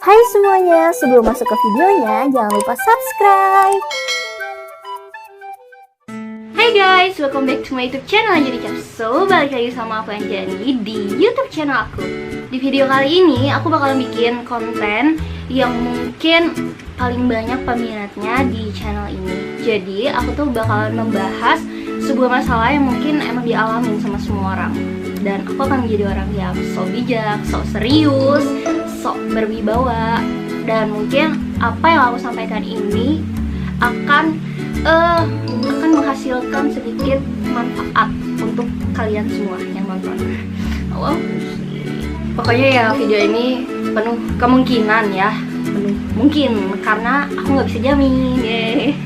Hai semuanya, sebelum masuk ke videonya, jangan lupa subscribe. Hai guys, welcome back to my YouTube channel Anjani Capsule. Balik lagi sama aku Anjani di YouTube channel aku. Di video kali ini, aku bakalan bikin konten yang mungkin paling banyak peminatnya di channel ini. Jadi, aku tuh bakalan membahas sebuah masalah yang mungkin emang dialamin sama semua orang. Dan aku akan menjadi orang yang sok bijak, sok serius, sok berwibawa. Dan mungkin apa yang aku sampaikan ini akan menghasilkan sedikit manfaat untuk kalian semua yang nonton. Wow. Pokoknya ya video ini penuh kemungkinan ya, penuh mungkin karena aku nggak bisa jamin.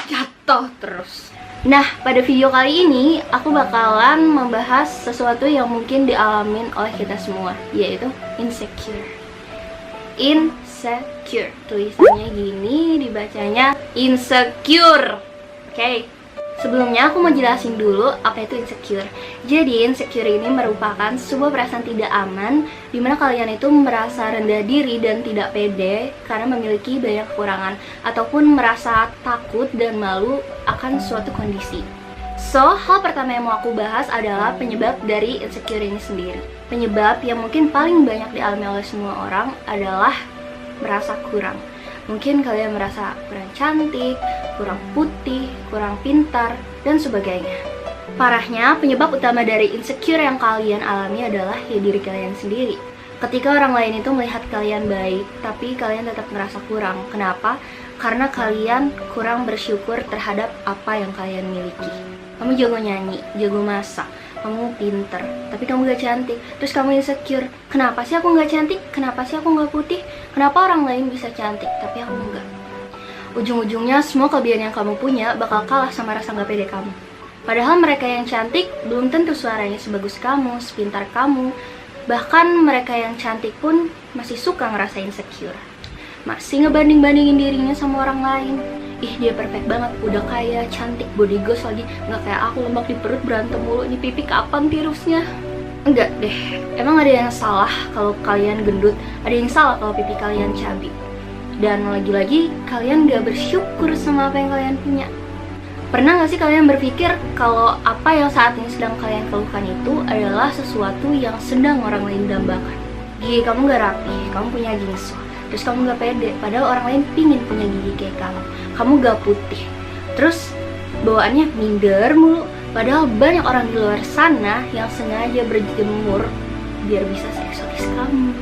Jatuh terus. Nah, pada video kali ini aku bakalan membahas sesuatu yang mungkin dialamin oleh kita semua, yaitu insecure. Insecure, tulisannya gini, dibacanya insecure. Oke. Sebelumnya aku mau jelasin dulu apa itu insecure. Jadi insecure ini merupakan sebuah perasaan tidak aman di mana kalian itu merasa rendah diri dan tidak pede karena memiliki banyak kekurangan ataupun merasa takut dan malu akan suatu kondisi. So, hal pertama yang mau aku bahas adalah penyebab dari insecure ini sendiri. Penyebab yang mungkin paling banyak dialami oleh semua orang adalah merasa kurang. Mungkin kalian merasa kurang cantik, kurang putih, kurang pintar, dan sebagainya. Parahnya, penyebab utama dari insecure yang kalian alami adalah ya diri kalian sendiri. Ketika orang lain itu melihat kalian baik, tapi kalian tetap merasa kurang. Kenapa? Karena kalian kurang bersyukur terhadap apa yang kalian miliki. Kamu jago nyanyi, jago masak, kamu pinter, tapi kamu gak cantik. Terus kamu insecure, kenapa sih aku gak cantik? Kenapa sih aku gak putih? Kenapa orang lain bisa cantik, tapi aku enggak? Ujung-ujungnya semua kelebihan yang kamu punya bakal kalah sama rasa gak pede kamu. Padahal mereka yang cantik belum tentu suaranya sebagus kamu, sepintar kamu. Bahkan mereka yang cantik pun masih suka ngerasa insecure, masih ngebanding-bandingin dirinya sama orang lain. Ih, dia perfect banget, udah kaya, cantik, body goals lagi. Nggak kayak aku, lemak di perut, berantem mulu. Ini pipi kapan tirusnya? Enggak deh, emang ada yang salah kalau kalian gendut, ada yang salah kalau pipi kalian cabi. Dan lagi-lagi, kalian gak bersyukur sama apa yang kalian punya. Pernah gak sih kalian berpikir kalau apa yang saat ini sedang kalian keluhkan itu adalah sesuatu yang sedang orang lain dambakan? Gigi kamu gak rapi, kamu punya gingso, terus kamu gak pede, padahal orang lain pingin punya gigi kayak kamu gak putih, terus bawaannya minder mulu, padahal banyak orang di luar sana yang sengaja berjemur biar bisa seeksotis kamu.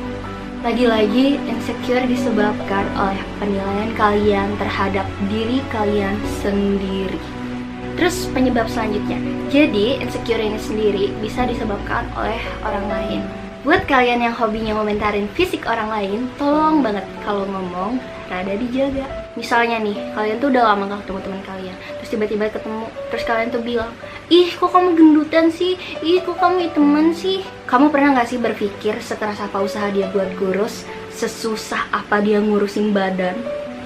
Lagi-lagi insecure disebabkan oleh penilaian kalian terhadap diri kalian sendiri. Terus penyebab selanjutnya, jadi insecure ini sendiri bisa disebabkan oleh orang lain. Buat kalian yang hobinya ngomentarin fisik orang lain, tolong banget kalau ngomong rada dijaga. Misalnya nih, kalian tuh udah lama gak ketemu teman kalian, terus tiba-tiba ketemu, terus kalian tuh bilang, ih kok kamu gendutan sih, ih kok kamu hiteman sih. Kamu pernah gak sih berpikir sekeras apa usaha dia buat kurus, sesusah apa dia ngurusin badan?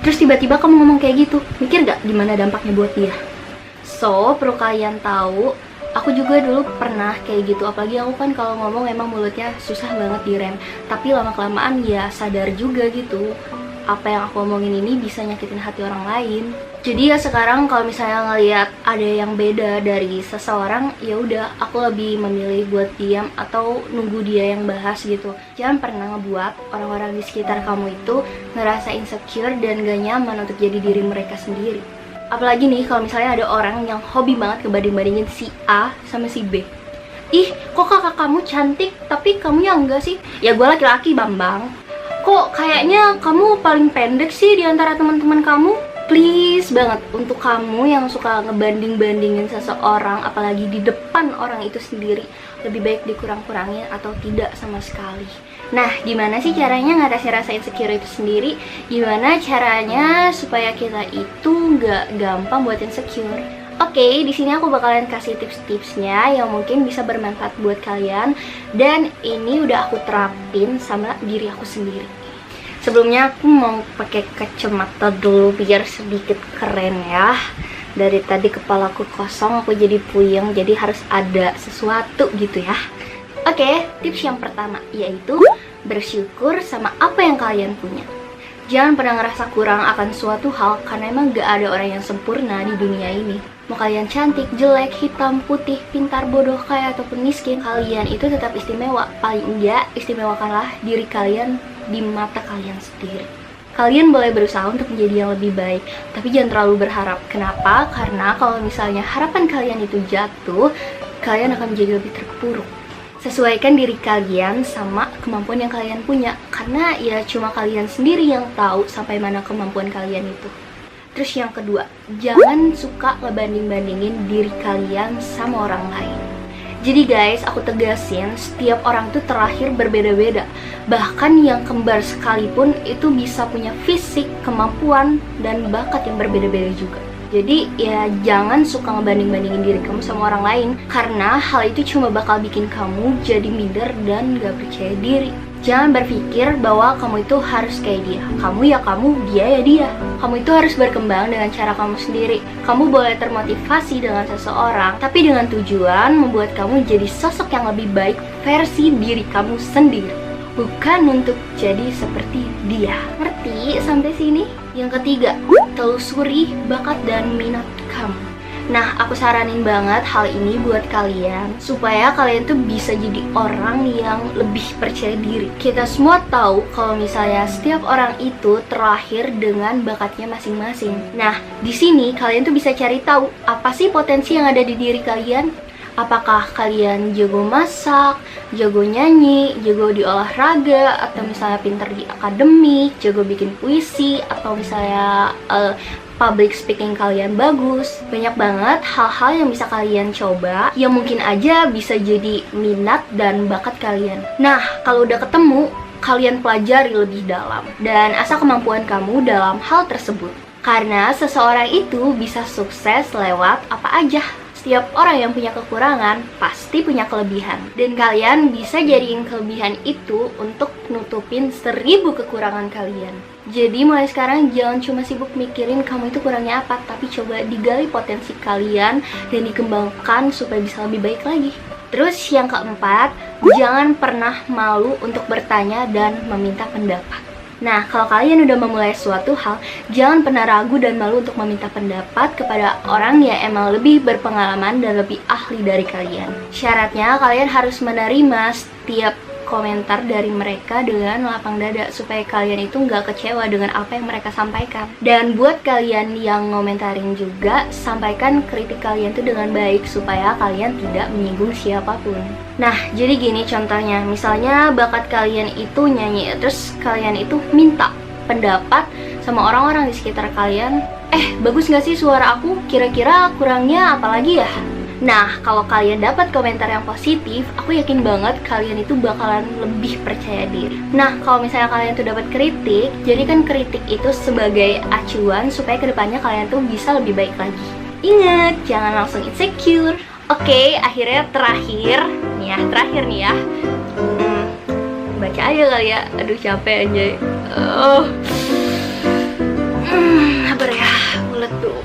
Terus tiba-tiba kamu ngomong kayak gitu, mikir gak gimana dampaknya buat dia? So, perlu kalian tahu, aku juga dulu pernah kayak gitu. Apalagi aku kan kalau ngomong emang mulutnya susah banget direm. Tapi lama-kelamaan ya sadar juga gitu, apa yang aku omongin ini bisa nyakitin hati orang lain. Jadi ya sekarang kalau misalnya ngelihat ada yang beda dari seseorang, ya udah aku lebih memilih buat diam atau nunggu dia yang bahas gitu. Jangan pernah ngebuat orang-orang di sekitar kamu itu ngerasa insecure dan gak nyaman untuk jadi diri mereka sendiri. Apalagi nih kalau misalnya ada orang yang hobi banget ngebanding-bandingin si A sama si B. Ih, kok kakak kamu cantik tapi kamu yang enggak sih? Ya gue laki-laki, Bambang. Kok kayaknya kamu paling pendek sih di antara teman-teman kamu? Please banget, untuk kamu yang suka ngebanding-bandingin seseorang, apalagi di depan orang itu sendiri, lebih baik dikurang-kurangin atau tidak sama sekali. Nah, gimana sih caranya ngatasin rasa insecure itu sendiri? Gimana caranya supaya kita itu nggak gampang buat insecure? Oke, di sini aku bakalan kasih tips-tipsnya yang mungkin bisa bermanfaat buat kalian, dan ini udah aku terapin sama diri aku sendiri. Sebelumnya aku mau pakai kacamata dulu biar sedikit keren ya. Dari tadi kepalaku kosong, aku jadi puyeng, jadi harus ada sesuatu gitu ya. Oke, tips yang pertama yaitu bersyukur sama apa yang kalian punya. Jangan pernah ngerasa kurang akan suatu hal, karena emang gak ada orang yang sempurna di dunia ini. Mau kalian cantik, jelek, hitam, putih, pintar, bodoh, kaya, ataupun miskin, kalian itu tetap istimewa. Paling enggak, istimewakanlah diri kalian di mata kalian sendiri. Kalian boleh berusaha untuk menjadi yang lebih baik, tapi jangan terlalu berharap. Kenapa? Karena kalau misalnya harapan kalian itu jatuh, kalian akan menjadi lebih terpuruk. Sesuaikan diri kalian sama kemampuan yang kalian punya, karena ya cuma kalian sendiri yang tahu sampai mana kemampuan kalian itu. Terus yang kedua, jangan suka ngebanding-bandingin diri kalian sama orang lain. Jadi guys, aku tegasin, setiap orang tuh terlahir berbeda-beda. Bahkan yang kembar sekalipun itu bisa punya fisik, kemampuan, dan bakat yang berbeda-beda juga. Jadi ya jangan suka ngebanding-bandingin diri kamu sama orang lain, karena hal itu cuma bakal bikin kamu jadi minder dan gak percaya diri. Jangan berpikir bahwa kamu itu harus kayak dia. Kamu ya kamu, dia ya dia. Kamu itu harus berkembang dengan cara kamu sendiri. Kamu boleh termotivasi dengan seseorang, tapi dengan tujuan membuat kamu jadi sosok yang lebih baik versi diri kamu sendiri, bukan untuk jadi seperti dia. Ngerti sampai sini? Yang ketiga, telusuri bakat dan minat kamu. Nah, aku saranin banget hal ini buat kalian, supaya kalian tuh bisa jadi orang yang lebih percaya diri. Kita semua tahu kalau misalnya setiap orang itu terlahir dengan bakatnya masing-masing. Nah, di sini kalian tuh bisa cari tahu apa sih potensi yang ada di diri kalian. Apakah kalian jago masak, jago nyanyi, jago di olahraga, atau misalnya pintar di akademik, jago bikin puisi, atau misalnya public speaking kalian bagus. Banyak banget hal-hal yang bisa kalian coba, yang mungkin aja bisa jadi minat dan bakat kalian. Nah, kalau udah ketemu, kalian pelajari lebih dalam dan asah kemampuan kamu dalam hal tersebut. Karena seseorang itu bisa sukses lewat apa aja. Setiap orang yang punya kekurangan pasti punya kelebihan, dan kalian bisa jadiin kelebihan itu untuk nutupin 1000 kekurangan kalian. Jadi mulai sekarang jangan cuma sibuk mikirin kamu itu kurangnya apa, tapi coba digali potensi kalian dan dikembangkan supaya bisa lebih baik lagi. Terus yang keempat, jangan pernah malu untuk bertanya dan meminta pendapat. Nah, kalau kalian udah memulai suatu hal, jangan pernah ragu dan malu untuk meminta pendapat kepada orang yang emang lebih berpengalaman dan lebih ahli dari kalian. Syaratnya, kalian harus menerima setiap komentar dari mereka dengan lapang dada, supaya kalian itu nggak kecewa dengan apa yang mereka sampaikan. Dan buat kalian yang ngomentarin juga, sampaikan kritik kalian tuh dengan baik, supaya kalian tidak menyinggung siapapun. Nah, jadi gini contohnya, misalnya bakat kalian itu nyanyi, terus kalian itu minta pendapat sama orang-orang di sekitar kalian, bagus nggak sih suara aku? Kira-kira kurangnya apa lagi ya? Nah, kalau kalian dapat komentar yang positif, aku yakin banget kalian itu bakalan lebih percaya diri. Nah, kalau misalnya kalian tuh dapat kritik, jadikan kritik itu sebagai acuan supaya kedepannya kalian tuh bisa lebih baik lagi. Ingat, jangan langsung insecure. Oke, akhirnya terakhir nih ya. Baca aja kali ya. Aduh, capek aja. Sabar ya, mulut tuh.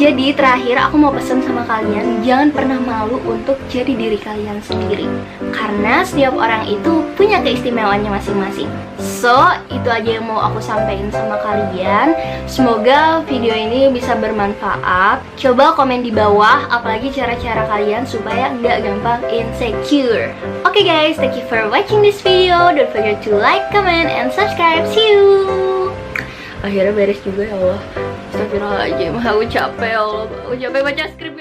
Jadi terakhir aku mau pesan sama kalian, jangan pernah malu untuk jadi diri kalian sendiri. Karena setiap orang itu punya keistimewaannya masing-masing. So, itu aja yang mau aku sampaikan sama kalian. Semoga video ini bisa bermanfaat. Coba komen di bawah, apalagi cara-cara kalian supaya nggak gampang insecure. Oke guys, thank you for watching this video. Don't forget to like, comment, and subscribe. See you! Akhirnya beres juga ya Allah. Astagfirullahaladzim, aku capek ya Allah. Aku capek baca skrip.